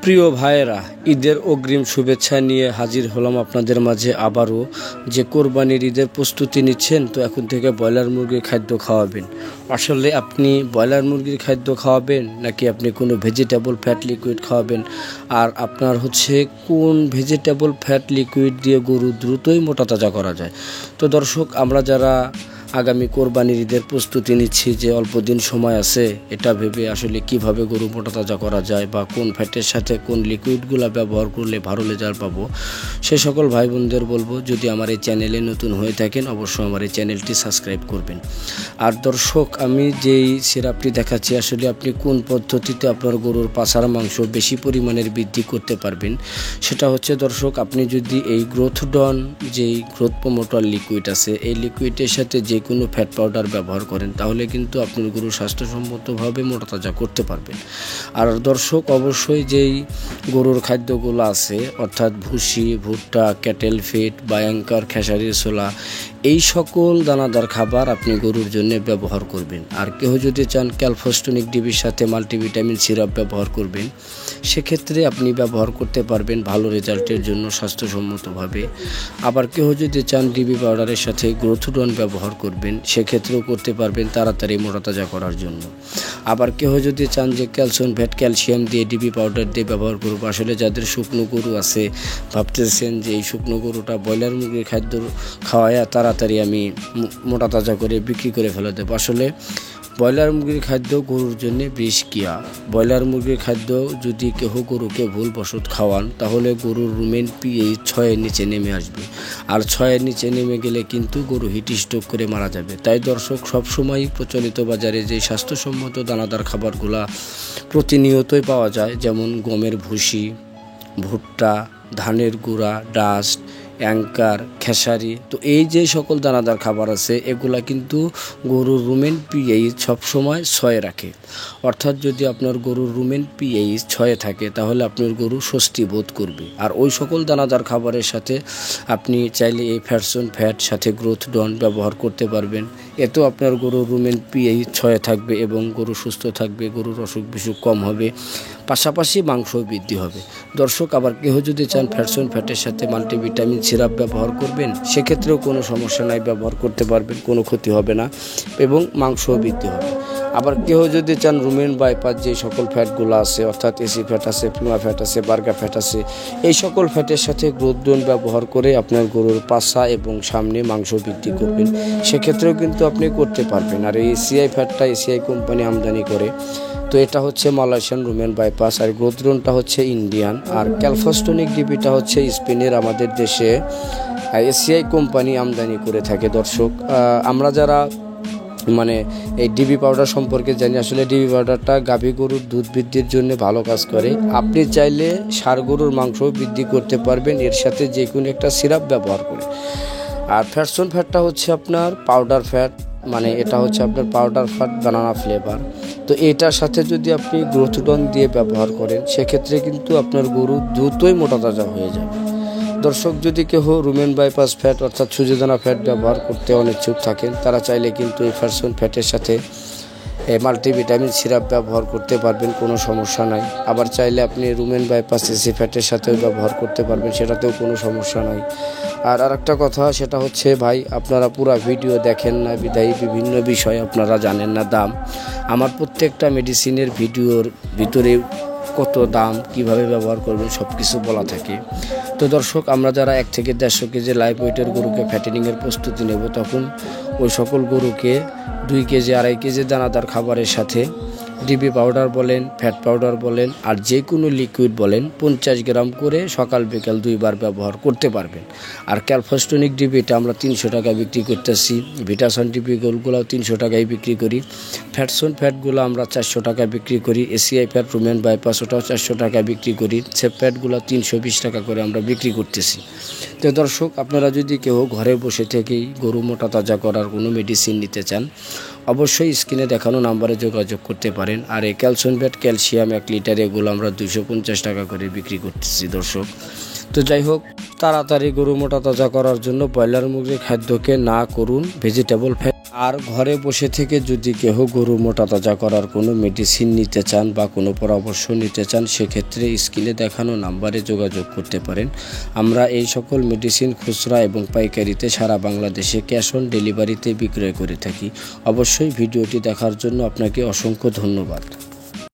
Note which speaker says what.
Speaker 1: প্রিয় ভাইয়েরা, ঈদের অগ্রিম শুভেচ্ছা নিয়ে হাজির হলাম আপনাদের মাঝে আবারও। যে কোরবানির ঈদের প্রস্তুতি নিচ্ছেন, তো এখন থেকে ব্রয়লার মুরগির খাদ্য খাওয়াবেন। আসলে আপনি ব্রয়লার মুরগির খাদ্য খাওয়াবেন নাকি আপনি কোনো ভেজিটেবল ফ্যাট লিকুইড খাওয়াবেন, আর আপনার কোন ভেজিটেবল ফ্যাট লিকুইড দিয়ে গরু দ্রুতই মোটা তাজা করা যায়। তো দর্শক, আমরা যারা আগামী কোরবানির ঈদের প্রস্তুতি নিচ্ছি, যে অল্প দিন সময় আছে, এটা ভেবে আসলে কিভাবে গরু মোটা তাজা করা যায় বা কোন ফ্যাটের সাথে কোন লিকুইডগুলো ব্যবহার করলে ভালো রেজাল্ট পাবো, সে সকল ভাই বোনদের বলবো, যদি আমার এই চ্যানেলে নতুন হয়ে থাকেন অবশ্যই আমার এই চ্যানেলটি সাবস্ক্রাইব করবেন। আর দর্শক, আমি যেই সিরাপটি দেখাচ্ছি, আসলে আপনি কোন পদ্ধতিতে আপনার গরুর পাছার মাংস বেশি পরিমাণের বৃদ্ধি করতে পারবেন, সেটা হচ্ছে দর্শক, আপনি যদি এই গ্রোথডন, যেই গ্রোথ প্রমোটার লিকুইড আছে, এই লিকুইডের সাথে যে কোনো ফ্যাট পাউডার ব্যবহার করেন, তাহলে কিন্তু আপনার গরু স্বাস্থ্যসম্মতভাবে মোটা তাজা করতে পারবেন। আর দর্শক, অবশ্যই যেই গরুর খাদ্যগুলো আছে, অর্থাৎ ভুসি, ভুট্টা, ক্যাটেল ফিড বা অ্যাঙ্কার, খেসারির ছোলা, এই সকল দানাদার খাবার আপনি গরুর জন্য ব্যবহার করবেন। আর কেউ যদি চান ক্যালফোস্টোনিক ডিবির সাথে মাল্টিভিটামিন সিরাপ ব্যবহার করবেন, সেক্ষেত্রে আপনি ব্যবহার করতে পারবেন ভালো রেজাল্টের জন্য স্বাস্থ্যসম্মতভাবে। আবার কেউ যদি চান ডিবি পাউডারের সাথে গ্রোথডন ব্যবহার করবেন, সেক্ষেত্রেও করতে পারবেন তাড়াতাড়ি মোটা তাজা করার জন্য। আবার কেউ যদি চান যে ক্যালসিয়াম দিয়ে ডিবি পাউডার দিয়ে ব্যবহার করবো, আসলে যাদের শুকনো গরু আছে, ভাবতেছেন যে এই শুকনো গরুটা ব্রয়লার মুরগির খাদ্য খাওয়ায়া তাড়াতাড়ি আমি মোটা তাজা করে বিক্রি করে ফেলে দেবো। আসলে ব্রয়লার মুরগির খাদ্য গরুর জন্য বিষ কিয়া। ব্রয়লার মুরগির খাদ্য যদি কেহ গরুকে ভুলবশত খাওয়ান, তাহলে গরুর রুমেন পিএইচ 6-এর নিচে নেমে আসবে। আর 6-এর নিচে নেমে গেলে কিন্তু গরু হিট স্ট্রোক করে মারা যাবে। তাই দর্শক, সবসময় প্রচলিত বাজারে যে স্বাস্থ্যসম্মত দানাদার খাবারগুলা প্রতিনিয়তই পাওয়া যায়, যেমন গমের ভুসি, ভুট্টা, ধানের গুঁড়া, ডাস্ট, অ্যাঙ্কার, খেসারি, তো এই যে সকল দানাদার খাবার আছে, এগুলা কিন্তু গরুর রুমেন পিএইচ সবসময় 6 রাখে। অর্থাৎ যদি আপনার গরুর রুমেন পিএইচ 6 থাকে, তাহলে আপনার গরু স্বস্তি বোধ করবে। আর ওই সকল দানাদার খাবারের সাথে আপনি চাইলে এই ফ্যাট সাথে গ্রোথডন ব্যবহার করতে পারবেন। এতেও আপনার গরুর রুমেন পিএইচ 6 থাকবে এবং গরু সুস্থ থাকবে, গরুর অসুখ বিসুখ কম হবে, পাশাপাশি মাংস বৃদ্ধি হবে। দর্শক, আবার কেউ যদি চান ফ্যাটের সাথে মাল্টিভিটামিন সিরাপ ব্যবহার করবেন, সেক্ষেত্রেও কোনো সমস্যা নাই, ব্যবহার করতে পারবেন, কোনো ক্ষতি হবে না এবং মাংসও বৃদ্ধি হবে। আবার কেউ যদি চান রুমেন বাইপাস যে সকল ফ্যাটগুলো আছে, অর্থাৎ এসি ফ্যাট আছে, প্রিমা ফ্যাট আছে, বার্গার ফ্যাট আছে, এই সকল ফ্যাটের সাথে গ্রোথডন ব্যবহার করে আপনার গরুর পাছা এবং সামনে মাংস বৃদ্ধি করবেন, সেক্ষেত্রেও কিন্তু আপনি করতে পারবেন। আর এই এসিআই ফ্যাটটা এসিআই কোম্পানি আমদানি করে, তো এটা হচ্ছে মালয়েশিয়ান রুমেন বাইপাস, আর গ্রোথডনটা হচ্ছে ইন্ডিয়ান, আর ক্যালফোস্টোনিক ডিবিটা হচ্ছে স্পেনের, আমাদের দেশে এসিআই কোম্পানি আমদানি করে থাকে। দর্শক, আমরা যারা এই ডিবি পাউডার সম্পর্কে জানি, আসলে ডিবি পাউডারটা গাভী গরুর দুধ বৃদ্ধির জন্য ভালো কাজ করে। আপনি চাইলে ষাঁড় গরুর মাংস বৃদ্ধি করতে পারবেন এর সাথে যে কোনো একটা সিরাপ ব্যবহার করে। আর ফ্যাটটা হচ্ছে আপনার পাউডার ফ্যাট, এটা হচ্ছে আপনার পাউডার ফ্যাট বানানা ফ্লেভার। তো এটার সাথে যদি আপনি গ্রোথডন দিয়ে ব্যবহার করেন, সেক্ষেত্রে কিন্তু আপনার গরু দ্রুতই মোটা তাজা হয়ে যাবে। দর্শক, যদি কেউ রুমেন বাইপাস ফ্যাট অর্থাৎ সুজিদানা ফ্যাট ব্যবহার করতে অনিচ্ছুক থাকেন, তারা চাইলে কিন্তু এই ফ্যাটের সাথে মাল্টিভিটামিন সিরাপ ব্যবহার করতে পারবেন, কোনো সমস্যা নাই। আবার চাইলে আপনি রুমেন বাইপাস এসি ফ্যাটের সাথেও ব্যবহার করতে পারবেন, সেটাতেও কোনো সমস্যা নাই। আর আরেকটা কথা, সেটা হচ্ছে ভাই, আপনারা পুরো ভিডিও দেখেন না, বিধায়ী বিভিন্ন বিষয় আপনারা জানেন না দাম। আমার প্রত্যেকটা মেডিসিনের ভিডিওর ভিতরে কত দাম, কিভাবে ব্যবহার করবেন, সব কিছু বলা থাকে। তো দর্শক, আমরা যারা 1 থেকে 150 কেজি লাইভ ওয়েটের গরুকে ফ্যাটেনিংয়ের প্রস্তুতি নেব, তখন ওই সকল গরুকে 2 কেজি 2.5 কেজি দানাদার খাবারের সাথে ডিবি পাউডার বলেন, ফ্যাট পাউডার বলেন, আর যে কোনো লিকুইড বলেন, 50 গ্রাম করে সকাল বিকাল 2 বার ব্যবহার করতে পারবেন। আর ক্যালফোস্টোনিক ডিবিটা আমরা 300 টাকা বিক্রি করতেছি, ভিটাসন ডিবি গোলগুলোও 300 টাকায় বিক্রি করি, ফ্যাটগুলো আমরা 400 টাকা বিক্রি করি, এসিআই ফ্যাট রুমেন বাইপাস ওটাও 400 টাকা বিক্রি করি, সেপ ফ্যাটগুলো 320 টাকা করে আমরা বিক্রি করতেছি। তো দর্শক, আপনারা যদি কেউ ঘরে বসে থেকেই গরু মোটা তাজা করার কোনো মেডিসিন নিতে চান, অবশ্যই স্ক্রিনে দেখানো নাম্বারে যোগাযোগ করতে পারেন। আর এই ক্যালসিয়াম 1 লিটার, এগুলো আমরা 250 টাকা করে বিক্রি করতেছি। দর্শক, তো যাই হোক, তাড়াতাড়ি গরু মোটা তাজা করার জন্য ব্রয়লার মুরগির খাদ্যকে না করুন ভেজিটেবল ফ্যাট। আর ঘরে বসে থেকে যদি কেহ গরু মোটা তাজা করার কোনো মেডিসিন নিতে চান বা কোনো পরামর্শ নিতে চান, সেক্ষেত্রে স্ক্রিনে দেখানো নাম্বারে যোগাযোগ করতে পারেন। আমরা এই সকল মেডিসিন খুচরা এবং পাইকারিতে সারা বাংলাদেশে ক্যাশ অন ডেলিভারিতে বিক্রয় করে থাকি। অবশ্যই ভিডিওটি দেখার জন্য আপনাকে অসংখ্য ধন্যবাদ।